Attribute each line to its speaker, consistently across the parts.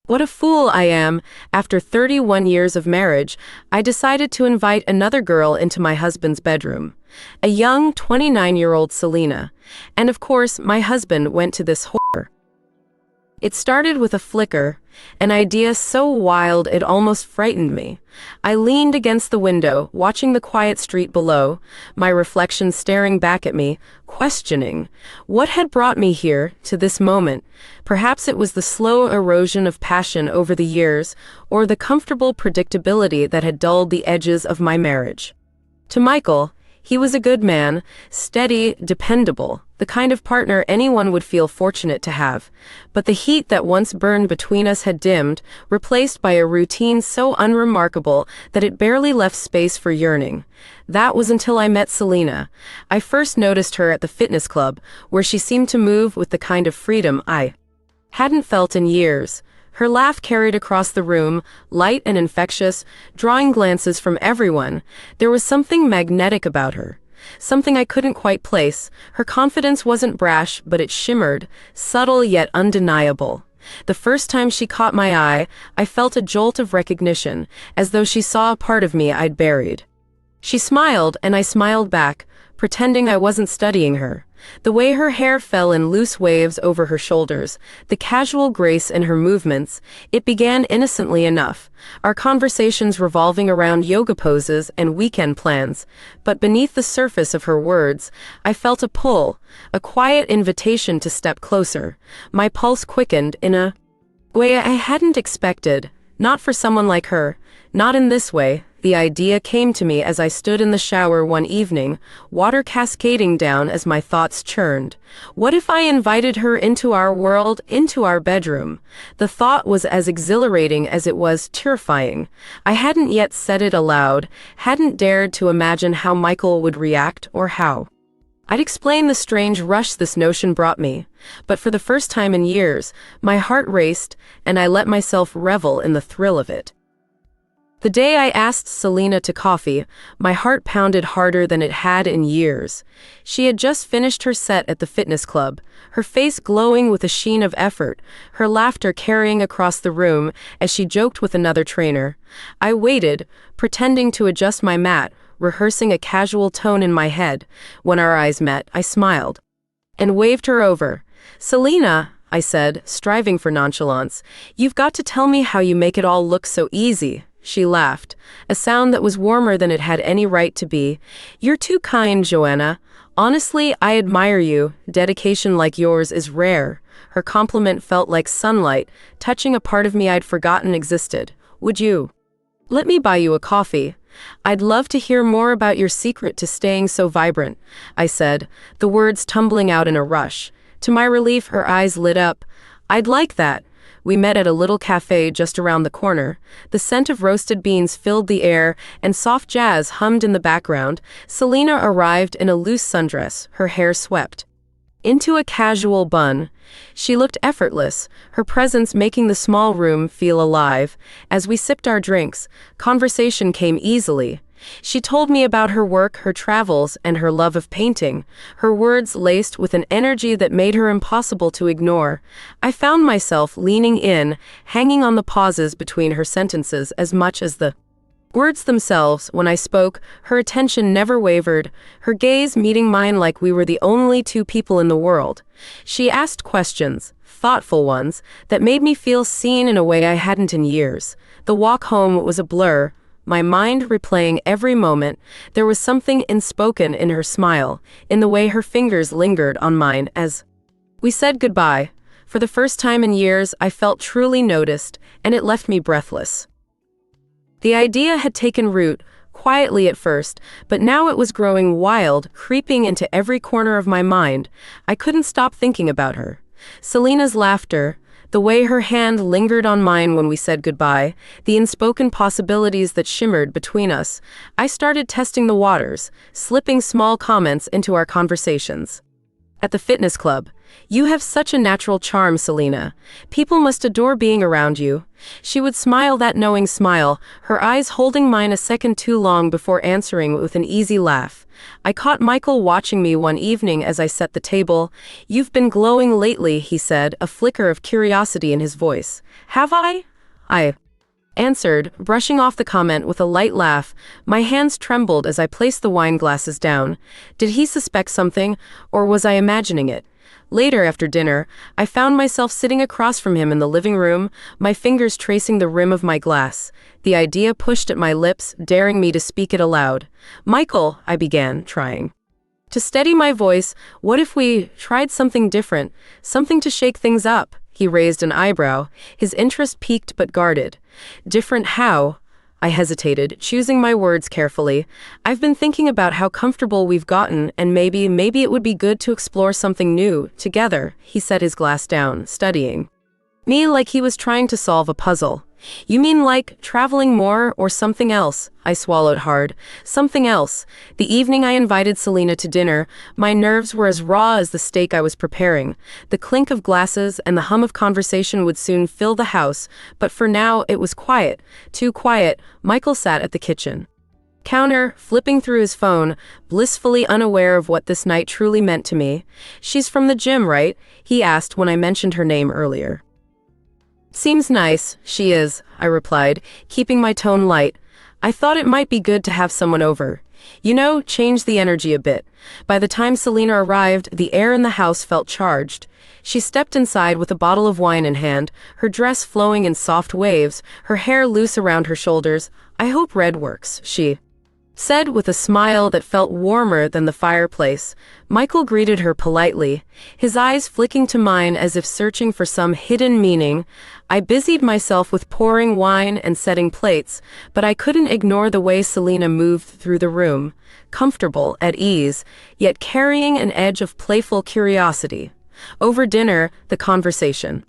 Speaker 1: What a fool I am. After 31 years of marriage, I decided to invite another girl into my husband's bedroom. A young 29-year-old Selena. And of course, my husband went to this whore. It started with a flicker, an idea so wild it almost frightened me. I leaned against the window, watching the quiet street below, my reflection staring back at me, questioning. What had brought me here, to this moment? Perhaps it was the slow erosion of passion over the years, or the comfortable predictability that had dulled the edges of my marriage. To Michael, he was a good man, steady, dependable, the kind of partner anyone would feel fortunate to have. But the heat that once burned between us had dimmed, replaced by a routine so unremarkable that it barely left space for yearning. That was until I met Selena. I first noticed her at the fitness club, where she seemed to move with the kind of freedom I hadn't felt in years. Her laugh carried across the room, light and infectious, drawing glances from everyone. There was something magnetic about her. Something I couldn't quite place. Her confidence wasn't brash, but it shimmered, subtle yet undeniable. The first time she caught my eye, I felt a jolt of recognition, as though she saw a part of me I'd buried. She smiled, and I smiled back, pretending I wasn't studying her. The way her hair fell in loose waves over her shoulders, the casual grace in her movements, it began innocently enough, our conversations revolving around yoga poses and weekend plans. But beneath the surface of her words, I felt a pull, a quiet invitation to step closer. My pulse quickened in a way I hadn't expected, not for someone like her, not in this way. The idea came to me as I stood in the shower one evening, water cascading down as my thoughts churned. What if I invited her into our world, into our bedroom? The thought was as exhilarating as it was terrifying. I hadn't yet said it aloud, hadn't dared to imagine how Michael would react or how I'd explain the strange rush this notion brought me. But for the first time in years, my heart raced, and I let myself revel in the thrill of it. The day I asked Selena to coffee, my heart pounded harder than it had in years. She had just finished her set at the fitness club, her face glowing with a sheen of effort, her laughter carrying across the room as she joked with another trainer. I waited, pretending to adjust my mat, rehearsing a casual tone in my head. When our eyes met, I smiled and waved her over. "Selena," I said, striving for nonchalance, "you've got to tell me how you make it all look so easy." She laughed, a sound that was warmer than it had any right to be. "You're too kind, Joanna. Honestly, I admire you. Dedication like yours is rare." Her compliment felt like sunlight, touching a part of me I'd forgotten existed. "Would you let me buy you a coffee? I'd love to hear more about your secret to staying so vibrant," I said, the words tumbling out in a rush. To my relief, her eyes lit up. "I'd like that." We met at a little cafe just around the corner. The scent of roasted beans filled the air, and soft jazz hummed in the background. Selena arrived in a loose sundress, her hair swept into a casual bun. She looked effortless, her presence making the small room feel alive. As we sipped our drinks, conversation came easily. She told me about her work, her travels, and her love of painting, her words laced with an energy that made her impossible to ignore. I found myself leaning in, hanging on the pauses between her sentences as much as the words themselves. When I spoke, her attention never wavered, her gaze meeting mine like we were the only two people in the world. She asked questions, thoughtful ones, that made me feel seen in a way I hadn't in years. The walk home was a blur, my mind replaying every moment. There was something unspoken in her smile, in the way her fingers lingered on mine as we said goodbye. For the first time in years, I felt truly noticed, and it left me breathless. The idea had taken root, quietly at first, but now it was growing wild, creeping into every corner of my mind. I couldn't stop thinking about her. Selena's laughter, the way her hand lingered on mine when we said goodbye, the unspoken possibilities that shimmered between us. I started testing the waters, slipping small comments into our conversations. At the fitness club. You have such a natural charm, Selena. People must adore being around you. She would smile that knowing smile, her eyes holding mine a second too long before answering with an easy laugh. I caught Michael watching me one evening as I set the table. You've been glowing lately, he said, a flicker of curiosity in his voice. Have I? I answered, brushing off the comment with a light laugh. My hands trembled as I placed the wine glasses down. Did he suspect something, or was I imagining it? Later, after dinner, I found myself sitting across from him in the living room, my fingers tracing the rim of my glass. The idea pushed at my lips, daring me to speak it aloud. Michael, I began, trying to steady my voice. What if we tried something different, something to shake things up? He raised an eyebrow, his interest piqued but guarded. Different how? I hesitated, choosing my words carefully. I've been thinking about how comfortable we've gotten, and maybe it would be good to explore something new, together. He set his glass down, studying me like he was trying to solve a puzzle. You mean like traveling more or something else? I swallowed hard. Something else. The evening I invited Selena to dinner, my nerves were as raw as the steak I was preparing. The clink of glasses and the hum of conversation would soon fill the house, but for now it was quiet. Too quiet. Michael sat at the kitchen counter, flipping through his phone, blissfully unaware of what this night truly meant to me. She's from the gym, right? He asked when I mentioned her name earlier. Seems nice, she is, I replied, keeping my tone light. I thought it might be good to have someone over. You know, change the energy a bit. By the time Selena arrived, the air in the house felt charged. She stepped inside with a bottle of wine in hand, her dress flowing in soft waves, her hair loose around her shoulders. I hope red works, she said with a smile that felt warmer than the fireplace. Michael greeted her politely, his eyes flicking to mine as if searching for some hidden meaning. I busied myself with pouring wine and setting plates, but I couldn't ignore the way Selena moved through the room, comfortable, at ease, yet carrying an edge of playful curiosity. Over dinner, the conversation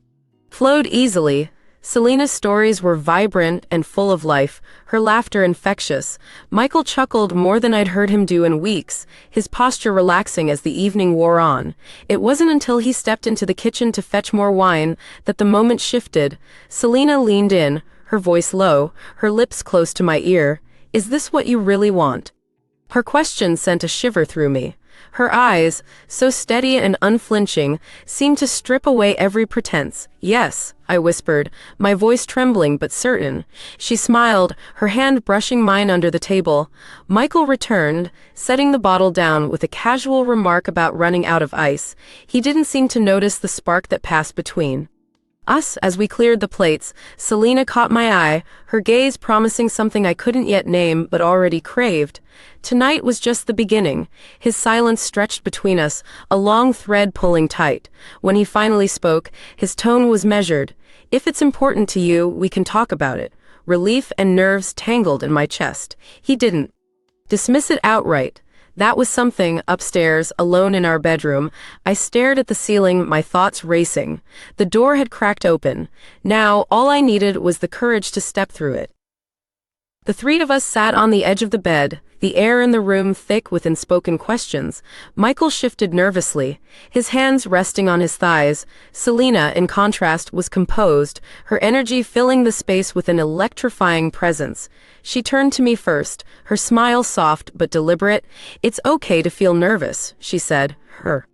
Speaker 1: flowed easily. Selena's stories were vibrant and full of life, her laughter infectious. Michael chuckled more than I'd heard him do in weeks, his posture relaxing as the evening wore on. It wasn't until he stepped into the kitchen to fetch more wine that the moment shifted. Selena leaned in, her voice low, her lips close to my ear. Is this what you really want? Her question sent a shiver through me. Her eyes, so steady and unflinching, seemed to strip away every pretense. Yes, I whispered, my voice trembling but certain. She smiled, her hand brushing mine under the table. Michael returned, setting the bottle down with a casual remark about running out of ice. He didn't seem to notice the spark that passed between us. As we cleared the plates, Selena caught my eye, her gaze promising something I couldn't yet name but already craved. Tonight was just the beginning. His silence stretched between us, a long thread pulling tight. When he finally spoke, his tone was measured. If it's important to you, we can talk about it. Relief and nerves tangled in my chest. He didn't dismiss it outright. That was something. Upstairs, alone in our bedroom, I stared at the ceiling, my thoughts racing. The door had cracked open. Now, all I needed was the courage to step through it. The three of us sat on the edge of the bed, the air in the room thick with unspoken questions. Michael shifted nervously, his hands resting on his thighs. Selena, in contrast, was composed, her energy filling the space with an electrifying presence. She turned to me first, her smile soft but deliberate. It's okay to feel nervous, she said, her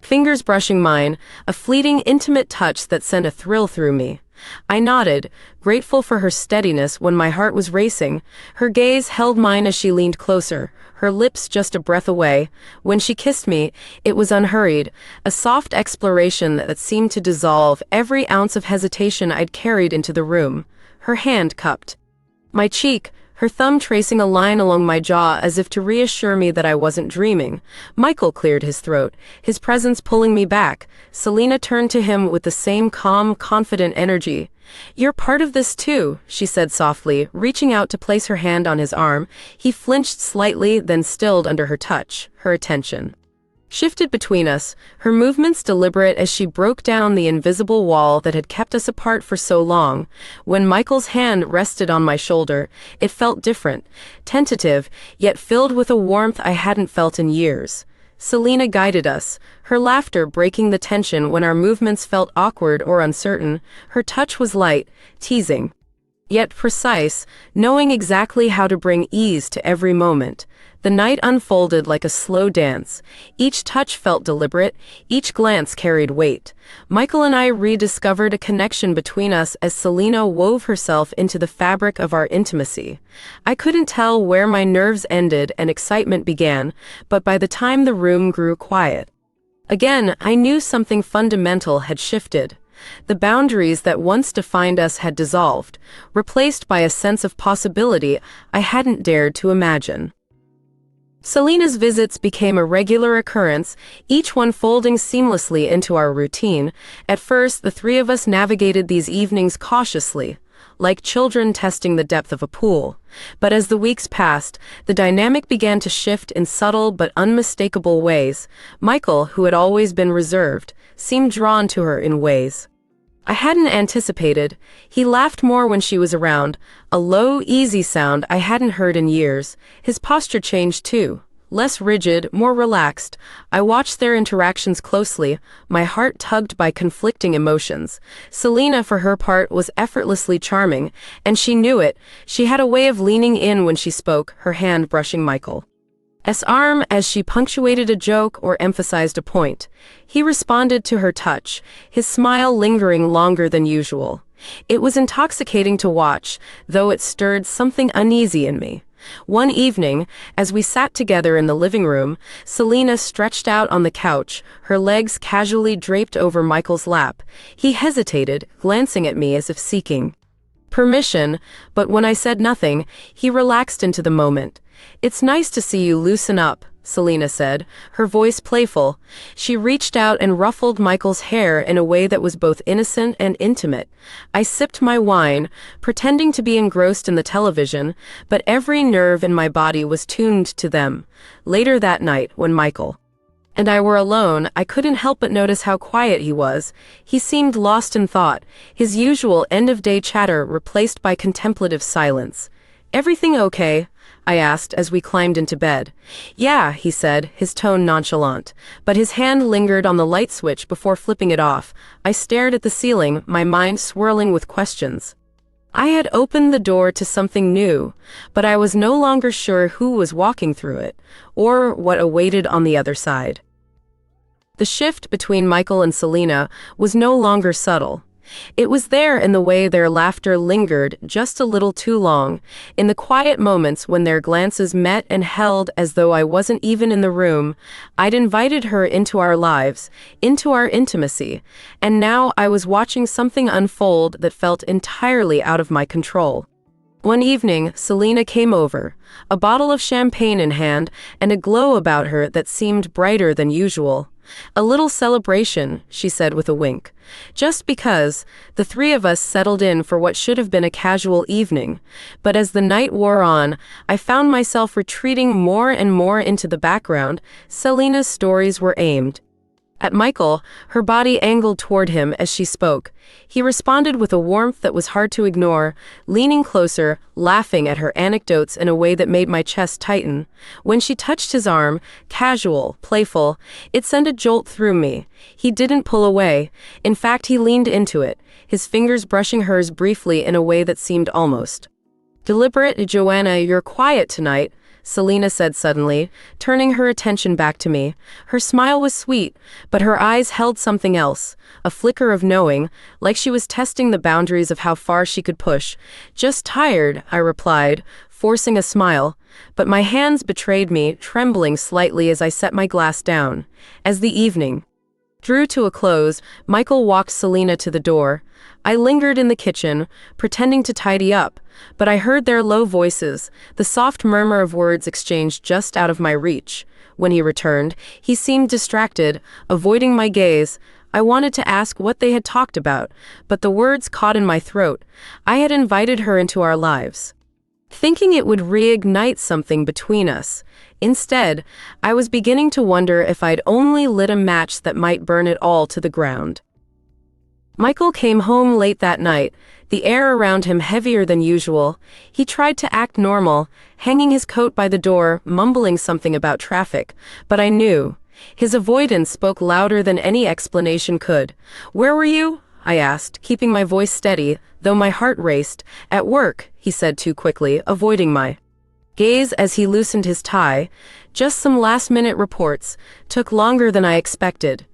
Speaker 1: fingers brushing mine, a fleeting, intimate touch that sent a thrill through me. I nodded, grateful for her steadiness when my heart was racing. Her gaze held mine as she leaned closer, her lips just a breath away. When she kissed me, it was unhurried, a soft exploration that seemed to dissolve every ounce of hesitation I'd carried into the room. Her hand cupped my cheek, her thumb tracing a line along my jaw as if to reassure me that I wasn't dreaming. Michael cleared his throat, his presence pulling me back. Selena turned to him with the same calm, confident energy. You're part of this too, she said softly, reaching out to place her hand on his arm. He flinched slightly, then stilled under her touch, her attention shifted between us, her movements deliberate as she broke down the invisible wall that had kept us apart for so long. When Michael's hand rested on my shoulder, it felt different, tentative, yet filled with a warmth I hadn't felt in years. Selena guided us, her laughter breaking the tension when our movements felt awkward or uncertain. Her touch was light, teasing, yet precise, knowing exactly how to bring ease to every moment. The night unfolded like a slow dance. Each touch felt deliberate, each glance carried weight. Michael and I rediscovered a connection between us as Selena wove herself into the fabric of our intimacy. I couldn't tell where my nerves ended and excitement began, but by the time the room grew quiet, again, I knew something fundamental had shifted. The boundaries that once defined us had dissolved, replaced by a sense of possibility I hadn't dared to imagine. Selena's visits became a regular occurrence, each one folding seamlessly into our routine. At first, the three of us navigated these evenings cautiously, like children testing the depth of a pool. But as the weeks passed, the dynamic began to shift in subtle but unmistakable ways. Michael, who had always been reserved, seemed drawn to her in ways I hadn't anticipated. He laughed more when she was around, a low, easy sound I hadn't heard in years. His posture changed too, less rigid, more relaxed. I watched their interactions closely, my heart tugged by conflicting emotions. Selena, for her part, was effortlessly charming, and she knew it. She had a way of leaning in when she spoke, her hand brushing Michael's arm as she punctuated a joke or emphasized a point. He responded to her touch, his smile lingering longer than usual. It was intoxicating to watch, though it stirred something uneasy in me. One evening, as we sat together in the living room, Selena stretched out on the couch, her legs casually draped over Michael's lap. He hesitated, glancing at me as if seeking permission, but when I said nothing, he relaxed into the moment. "It's nice to see you loosen up," Selena said, her voice playful. She reached out and ruffled Michael's hair in a way that was both innocent and intimate. I sipped my wine, pretending to be engrossed in the television, but every nerve in my body was tuned to them. Later that night, when Michael and I were alone, I couldn't help but notice how quiet he was. He seemed lost in thought, his usual end-of-day chatter replaced by contemplative silence. "Everything okay?" I asked as we climbed into bed. "Yeah," he said, his tone nonchalant, but his hand lingered on the light switch before flipping it off. I stared at the ceiling, my mind swirling with questions. I had opened the door to something new, but I was no longer sure who was walking through it, or what awaited on the other side. The shift between Michael and Selena was no longer subtle. It was there in the way their laughter lingered just a little too long, in the quiet moments when their glances met and held as though I wasn't even in the room. I'd invited her into our lives, into our intimacy, and now I was watching something unfold that felt entirely out of my control. One evening, Selena came over, a bottle of champagne in hand and a glow about her that seemed brighter than usual. "A little celebration," she said with a wink. Just because, the three of us settled in for what should have been a casual evening. But as the night wore on, I found myself retreating more and more into the background. Selena's stories were aimed at Michael, her body angled toward him as she spoke. He responded with a warmth that was hard to ignore, leaning closer, laughing at her anecdotes in a way that made my chest tighten. When she touched his arm, casual, playful, it sent a jolt through me. He didn't pull away. In fact, he leaned into it, his fingers brushing hers briefly in a way that seemed almost deliberate. "Joanna, you're quiet tonight," Selena said suddenly, turning her attention back to me. Her smile was sweet, but her eyes held something else, a flicker of knowing, like she was testing the boundaries of how far she could push. "Just tired," I replied, forcing a smile, but my hands betrayed me, trembling slightly as I set my glass down. As the evening drew to a close, Michael walked Selena to the door. I lingered in the kitchen, pretending to tidy up, but I heard their low voices, the soft murmur of words exchanged just out of my reach. When he returned, he seemed distracted, avoiding my gaze. I wanted to ask what they had talked about, but the words caught in my throat. I had invited her into our lives, thinking it would reignite something between us. Instead, I was beginning to wonder if I'd only lit a match that might burn it all to the ground. Michael came home late that night, the air around him heavier than usual. He tried to act normal, hanging his coat by the door, mumbling something about traffic, but I knew His avoidance spoke louder than any explanation could. "Where were you?" I asked, keeping my voice steady, though my heart raced. "At work," he said too quickly, avoiding my gaze as he loosened his tie. "Just some last-minute reports. Took longer than I expected."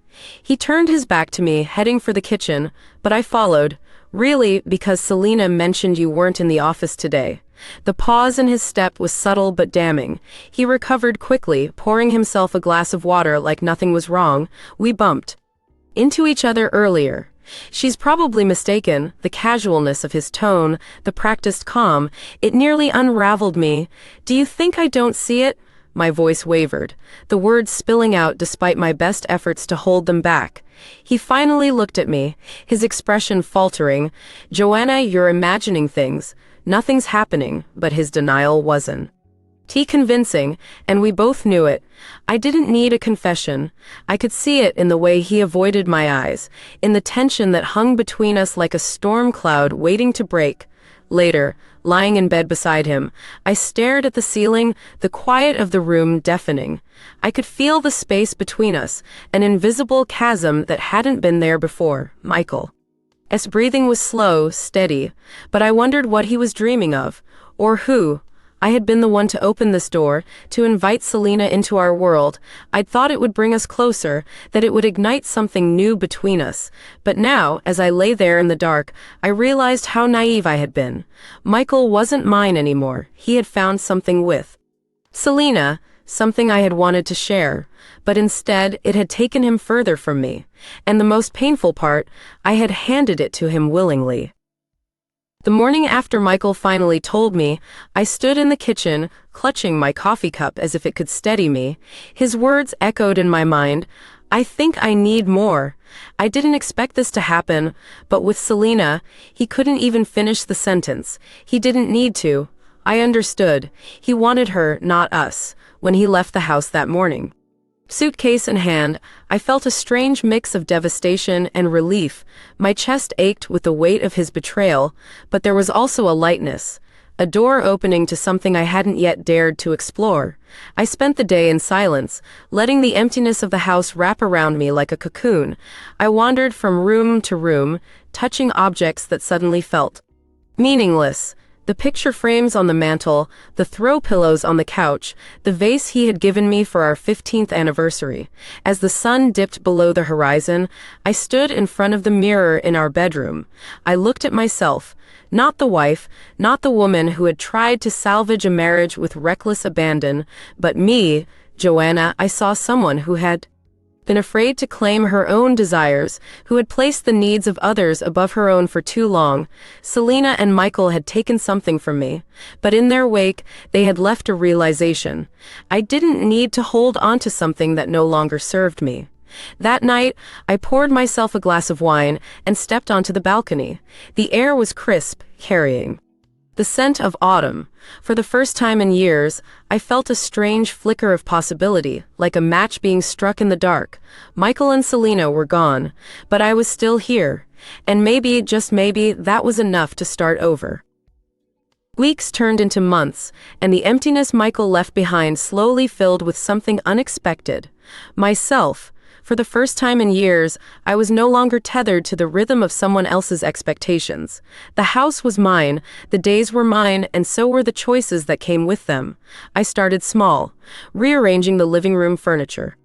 Speaker 1: He turned his back to me, heading for the kitchen, but I followed. "Really, because Selena mentioned you weren't in the office today." The pause in his step was subtle but damning. He recovered quickly, pouring himself a glass of water like nothing was wrong. "We bumped into each other earlier." She's probably mistaken. The casualness of his tone, the practiced calm, it nearly unraveled me. "Do you think I don't see it?" My voice wavered, the words spilling out despite my best efforts to hold them back. He finally looked at me, his expression faltering. "Joanna, you're imagining things. Nothing's happening," but his denial wasn't convincing, and we both knew it. I didn't need a confession. I could see it in the way he avoided my eyes, in the tension that hung between us like a storm cloud waiting to break. Later, lying in bed beside him, I stared at the ceiling, the quiet of the room deafening. I could feel the space between us, an invisible chasm that hadn't been there before. Michael's breathing was slow, steady, but I wondered what he was dreaming of, or who. I had been the one to open this door, to invite Selena into our world. I'd thought it would bring us closer, that it would ignite something new between us. But now, as I lay there in the dark, I realized how naive I had been. Michael wasn't mine anymore. He had found something with Selena, something I had wanted to share. But instead, it had taken him further from me. And the most painful part, I had handed it to him willingly. The morning after Michael finally told me, I stood in the kitchen, clutching my coffee cup as if it could steady me. His words echoed in my mind. "I think I need more." I didn't expect this to happen, but with Selena, he couldn't even finish the sentence. He didn't need to. I understood. He wanted her, not us, when he left the house that morning. Suitcase in hand, I felt a strange mix of devastation and relief. My chest ached with the weight of his betrayal, but there was also a lightness, a door opening to something I hadn't yet dared to explore. I spent the day in silence, letting the emptiness of the house wrap around me like a cocoon. I wandered from room to room, touching objects that suddenly felt meaningless. The picture frames on the mantel, the throw pillows on the couch, the vase he had given me for our 15th anniversary. As the sun dipped below the horizon, I stood in front of the mirror in our bedroom. I looked at myself, not the wife, not the woman who had tried to salvage a marriage with reckless abandon, but me, Joanna. I saw someone who had been afraid to claim her own desires, who had placed the needs of others above her own for too long. Selena and Michael had taken something from me, but in their wake, they had left a realization. I didn't need to hold on to something that no longer served me. That night, I poured myself a glass of wine and stepped onto the balcony. The air was crisp, carrying the scent of autumn. For the first time in years, I felt a strange flicker of possibility, like a match being struck in the dark. Michael and Selena were gone, but I was still here, and maybe, just maybe, that was enough to start over. Weeks turned into months, and the emptiness Michael left behind slowly filled with something unexpected. Myself. For the first time in years, I was no longer tethered to the rhythm of someone else's expectations. The house was mine, the days were mine, and so were the choices that came with them. I started small, rearranging the living room furniture,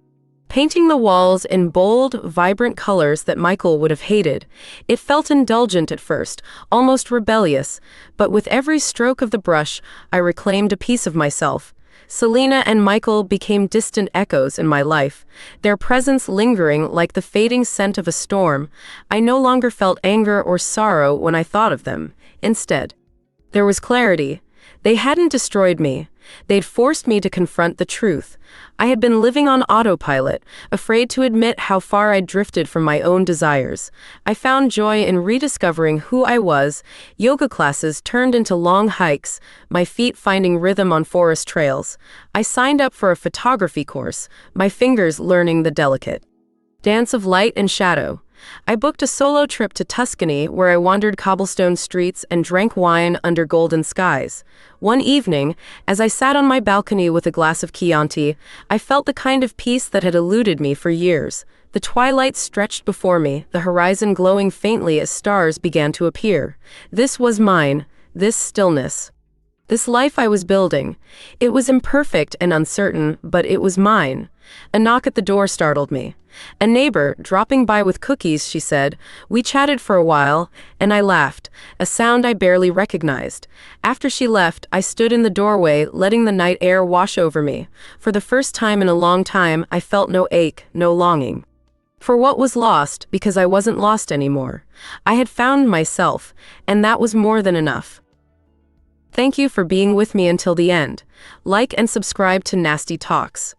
Speaker 1: painting the walls in bold, vibrant colors that Michael would have hated. It felt indulgent at first, almost rebellious, but with every stroke of the brush, I reclaimed a piece of myself. Selena and Michael became distant echoes in my life, their presence lingering like the fading scent of a storm. I no longer felt anger or sorrow when I thought of them. Instead, there was clarity. They hadn't destroyed me. They'd forced me to confront the truth. I had been living on autopilot, afraid to admit how far I'd drifted from my own desires. I found joy in rediscovering who I was. Yoga classes turned into long hikes, my feet finding rhythm on forest trails. I signed up for a photography course, my fingers learning the delicate dance of light and shadow. I booked a solo trip to Tuscany where I wandered cobblestone streets and drank wine under golden skies. One evening, as I sat on my balcony with a glass of Chianti, I felt the kind of peace that had eluded me for years. The twilight stretched before me, the horizon glowing faintly as stars began to appear. This was mine, this stillness. This life I was building. It was imperfect and uncertain, but it was mine. A knock at the door startled me. A neighbor, dropping by with cookies, she said. We chatted for a while, and I laughed, a sound I barely recognized. After she left, I stood in the doorway, letting the night air wash over me. For the first time in a long time, I felt no ache, no longing for what was lost, because I wasn't lost anymore. I had found myself, and that was more than enough. Thank you for being with me until the end. Like and subscribe to Nasty Talks.